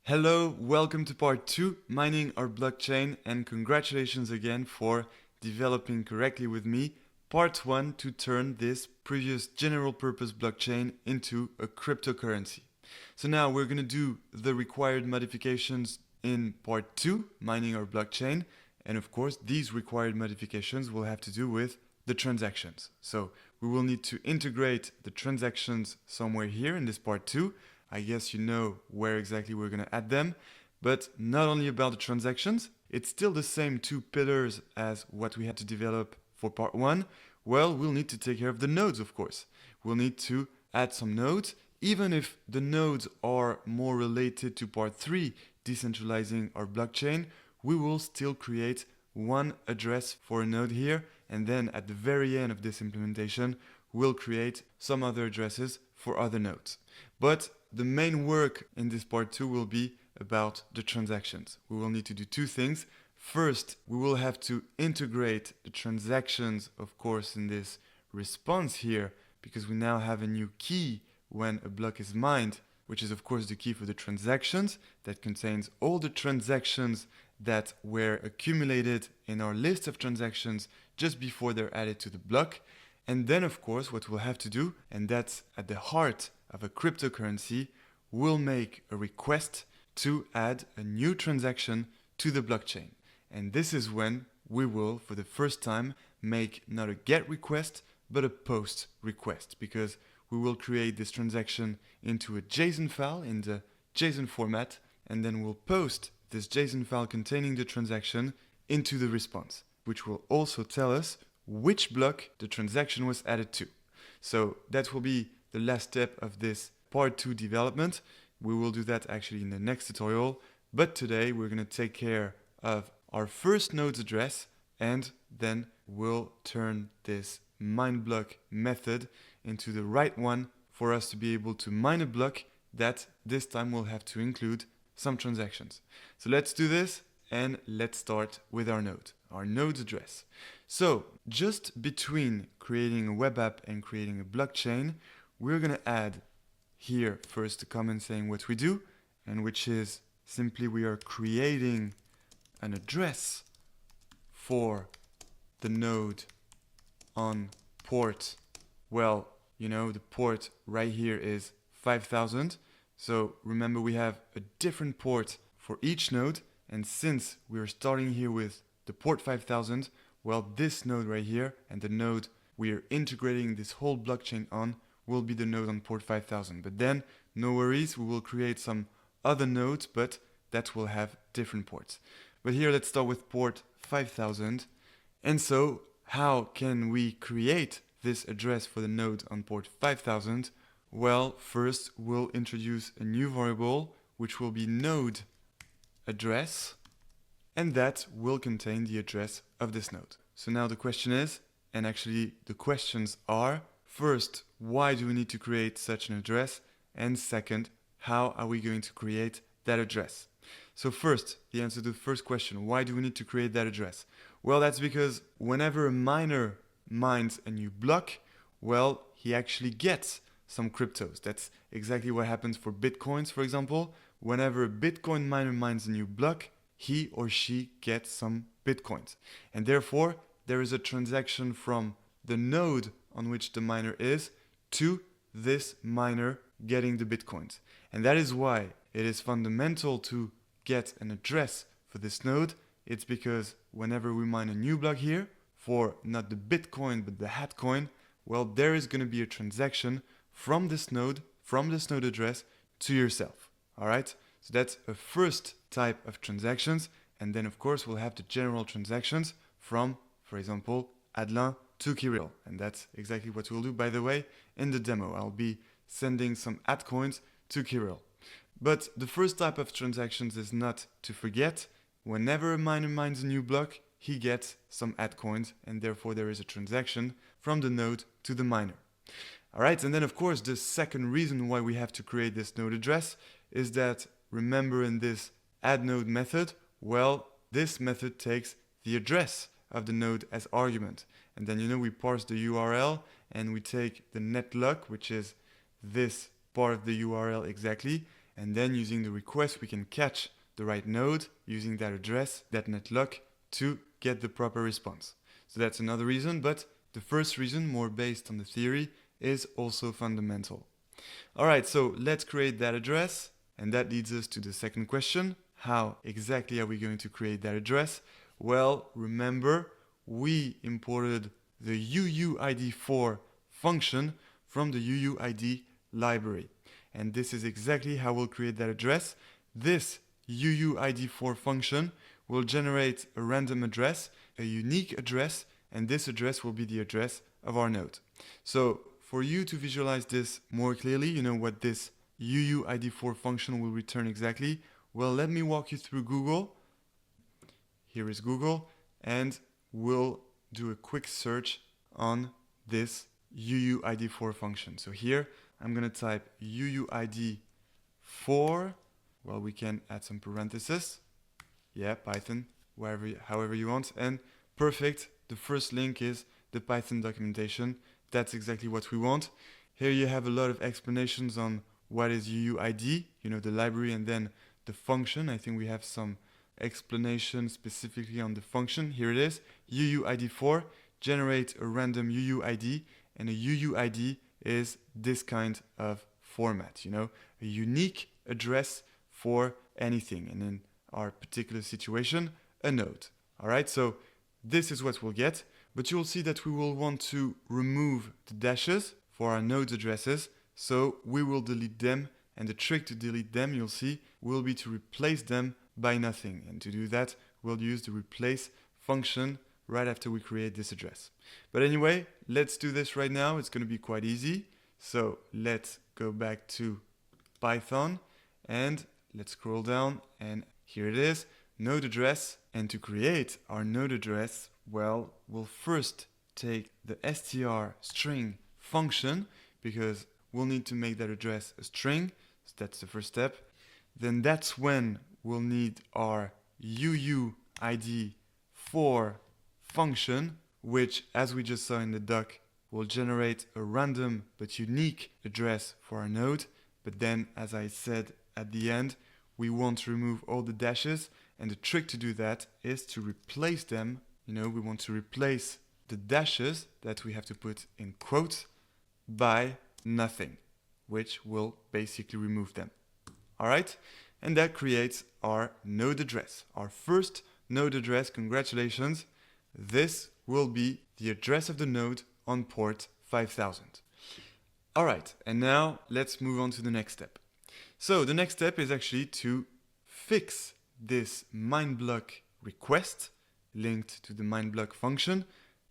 Hello, welcome to part 2, mining our blockchain, and congratulations again for developing correctly with me part 1 to turn this previous general purpose blockchain into a cryptocurrency. So now we're going to do the required modifications in part 2, mining our blockchain, and of course these required modifications will have to do with the transactions. So we will need to integrate the transactions somewhere here in this part 2. I guess you know where exactly we're going to add them, but not only about the transactions, it's still the same two pillars as what we had to develop for part 1. Well, we'll need to take care of the nodes, of course. We'll need to add some nodes, even if the nodes are more related to part 3, decentralizing our blockchain, we will still create one address for a node here, and then at the very end of this implementation, we'll create some other addresses for other nodes. But the main work in this part 2 will be about the transactions. We will need to do two things. First, we will have to integrate the transactions, of course, in this response here, because we now have a new key when a block is mined, which is of course the key for the transactions that contains all the transactions that were accumulated in our list of transactions just before they're added to the block. And then of course what we'll have to do, and that's at the heart of a cryptocurrency, we'll make a request to add a new transaction to the blockchain. And this is when we will, for the first time, make not a GET request, but a POST request, because we will create this transaction into a JSON file in the JSON format, and then we'll post this JSON file containing the transaction into the response, which will also tell us which block the transaction was added to. So that will be the last step of this part 2 development. We will do that actually in the next tutorial, but today we're going to take care of our first node's address, and then we'll turn this mine block method into the right one for us to be able to mine a block that this time will have to include some transactions. So let's do this, and let's start with our node's address. So just between creating a web app and creating a blockchain, we're going to add here first a comment saying what we do, and which is simply we are creating an address for the node on port. Well, you know, the port right here is 5000. So remember, we have a different port for each node, and since we're starting here with the port 5000, well, this node right here and the node we are integrating this whole blockchain on will be the node on port 5000. But then, no worries, we will create some other nodes, but that will have different ports. But here, let's start with port 5000. And so, how can we create this address for the node on port 5000? Well, first, we'll introduce a new variable, which will be node address, and that will contain the address of this node. So now the question is, and actually the questions are, first, why do we need to create such an address? And second, how are we going to create that address? So first, the answer to the first question, why do we need to create that address? Well, that's because whenever a miner mines a new block, well, he actually gets some cryptos. That's exactly what happens for Bitcoins, for example. Whenever a Bitcoin miner mines a new block, he or she gets some Bitcoins. And therefore, there is a transaction from the node on which the miner is to this miner getting the Bitcoins. And that is why it is fundamental to get an address for this node. It's because whenever we mine a new block here, for not the Bitcoin but the hat coin, well, there is going to be a transaction from this node address to yourself. All right? So that's a first type of transactions. And then, of course, we'll have the general transactions from, for example, Adelin to Kirill. And that's exactly what we'll do, by the way, in the demo. I'll be sending some altcoins to Kirill. But the first type of transactions is not to forget. Whenever a miner mines a new block, he gets some altcoins, and therefore there is a transaction from the node to the miner. All right, and then of course the second reason why we have to create this node address is that, remember in this add node method, well, this method takes the address of the node as argument. And then, you know, we parse the URL and we take the netlock, which is this part of the URL exactly, And then using the request, we can catch the right node using that address, that netlock, to get the proper response. So that's another reason, but the first reason, more based on the theory, is also fundamental. All right, so let's create that address. And that leads us to the second question. How exactly are we going to create that address? Well, remember, we imported the UUID4 function from the UUID library. And this is exactly how we'll create that address. This UUID4 function will generate a random address, a unique address, and this address will be the address of our node. So for you to visualize this more clearly, you know what this UUID4 function will return exactly? Well, let me walk you through Google. Here is Google, and we'll do a quick search on this UUID4 function. So here, I'm going to type UUID4. Well, we can add some parentheses. Yeah, Python, however you want. And perfect. The first link is the Python documentation. That's exactly what we want. Here you have a lot of explanations on what is UUID, you know, the library, and then the function. I think we have some explanation specifically on the function. Here it is. UUID4, generate a random UUID, and a UUID is this kind of format, you know, a unique address for anything, and in our particular situation, a node. All right, so this is what we'll get, but you'll see that we will want to remove the dashes for our node addresses, so we will delete them, and the trick to delete them, you'll see, will be to replace them by nothing, and to do that, we'll use the replace function right after we create this address. But anyway, let's do this right now. It's going to be quite easy. So let's go back to Python and let's scroll down, and here it is, node address. And to create our node address, well, we'll first take the str string function, because we'll need to make that address a string. So that's the first step. Then that's when we'll need our UUID4 function, which, as we just saw in the doc, will generate a random but unique address for our node. But then, as I said at the end, we want to remove all the dashes, and the trick to do that is to replace them. You know, we want to replace the dashes that we have to put in quotes by nothing, which will basically remove them. All right, and that creates our node address, our first node address. Congratulations. This will be the address of the node on port 5000. All right, and now let's move on to the next step. So the next step is actually to fix this mindblock request linked to the mindblock function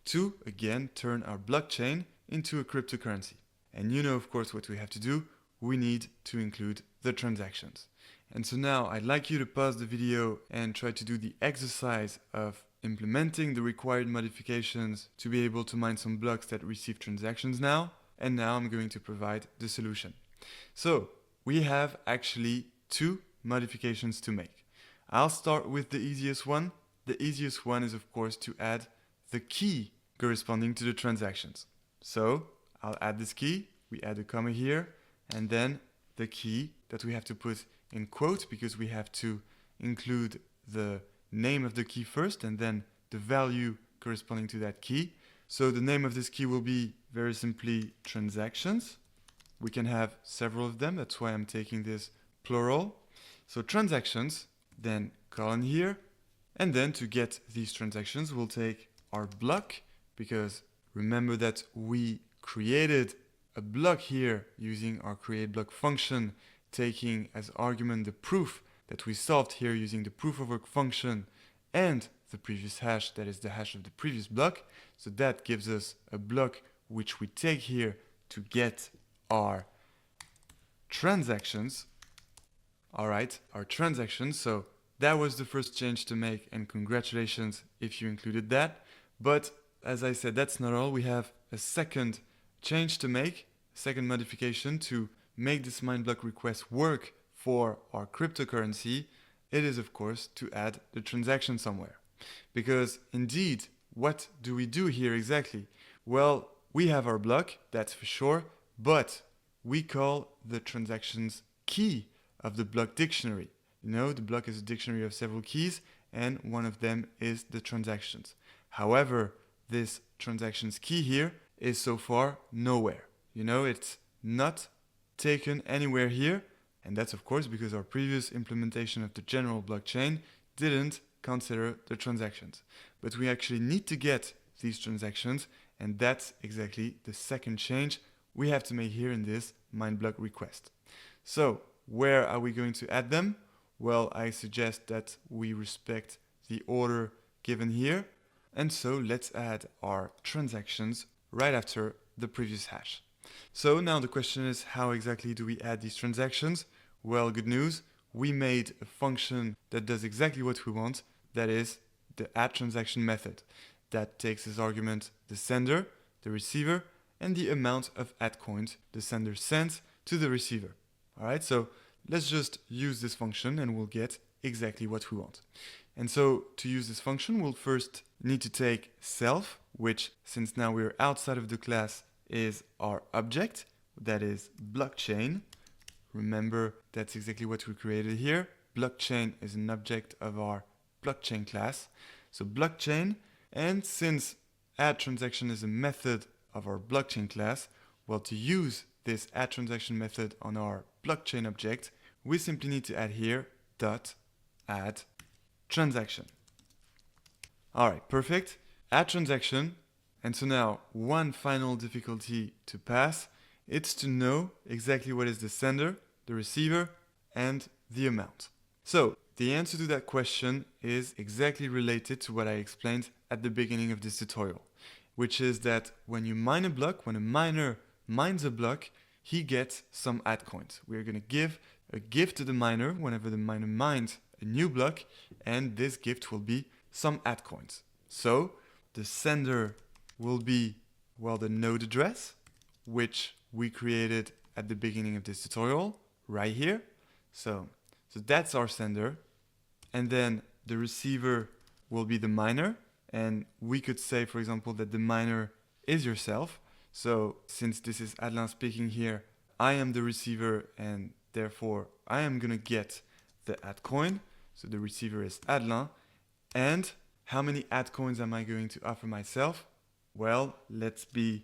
to, again, turn our blockchain into a cryptocurrency. And you know, of course, what we have to do. We need to include the transactions. And so now I'd like you to pause the video and try to do the exercise of implementing the required modifications to be able to mine some blocks that receive transactions now. And now I'm going to provide the solution. So we have actually two modifications to make. I'll start with the easiest one. The easiest one is, of course, to add the key corresponding to the transactions. So I'll add this key. We add a comma here, and then the key that we have to put in quotes, because we have to include the name of the key first and then the value corresponding to that key. So the name of this key will be very simply transactions. We can have several of them. That's why I'm taking this plural. So transactions, then colon here. And then to get these transactions, we'll take our block, because remember that we created a block here using our createBlock function, taking as argument the proof that we solved here using the proof-of-work function and the previous hash, that is the hash of the previous block. So that gives us a block which we take here to get our transactions. All right, our transactions. So that was the first change to make, and congratulations if you included that. But as I said, that's not all. We have a second change to make, second modification to make this mindblock request work for our cryptocurrency. It is, of course, to add the transaction somewhere. Because indeed, what do we do here exactly? Well, we have our block, that's for sure, but we call the transactions key of the block dictionary. You know, the block is a dictionary of several keys, and one of them is the transactions. However, this transactions key here is so far nowhere. You know, it's not taken anywhere here, and that's of course because our previous implementation of the general blockchain didn't consider the transactions. But we actually need to get these transactions, and that's exactly the second change we have to make here in this mine block request. So where are we going to add them? Well, I suggest that we respect the order given here. And so let's add our transactions right after the previous hash. So now the question is, how exactly do we add these transactions? Well, good news. We made a function that does exactly what we want. That is the add transaction method. That takes as argument the sender, the receiver, and the amount of add coins the sender sends to the receiver. All right, so let's just use this function and we'll get exactly what we want. And so to use this function, we'll first need to take self, which since now we're outside of the class is our object, that is blockchain. Remember, that's exactly what we created here. Blockchain is an object of our blockchain class. So blockchain, and since add transaction is a method of our blockchain class, well, to use this add transaction method on our blockchain object, we simply need to add here dot add transaction. All right, perfect. Add transaction. And so now one final difficulty to pass, it's to know exactly what is the sender, the receiver, and the amount. So the answer to that question is exactly related to what I explained at the beginning of this tutorial, which is that when you mine a block, when a miner mines a block, he gets some add coins. We're going to give a gift to the miner whenever the miner mines a new block, and this gift will be some add coins. So the sender will be, well, the node address, which we created at the beginning of this tutorial, right here. So that's our sender. And then the receiver will be the miner. And we could say, for example, that the miner is yourself. So since this is Adelin speaking here, I am the receiver, and therefore I am going to get the add coin. So the receiver is Adelin. And how many add coins am I going to offer myself? Well, let's be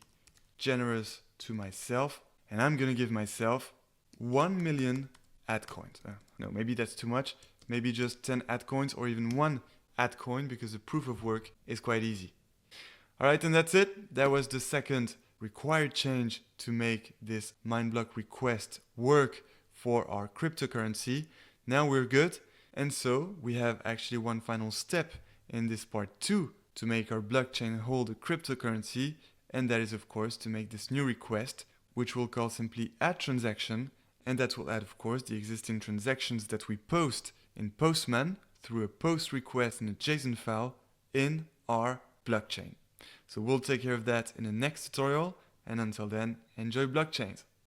generous to myself, and I'm going to give myself 1 million add coins. No, maybe that's too much. Maybe just 10 add coins or even 1 add coin, because the proof of work is quite easy. All right, and that's it. That was the second required change to make this mine block request work for our cryptocurrency. Now we're good. And so we have actually one final step in this part 2 to make our blockchain hold a cryptocurrency, and that is of course to make this new request, which we'll call simply add transaction, and that will add of course the existing transactions that we post in Postman through a post request in a JSON file in our blockchain. So we'll take care of that in the next tutorial, and until then, enjoy blockchains.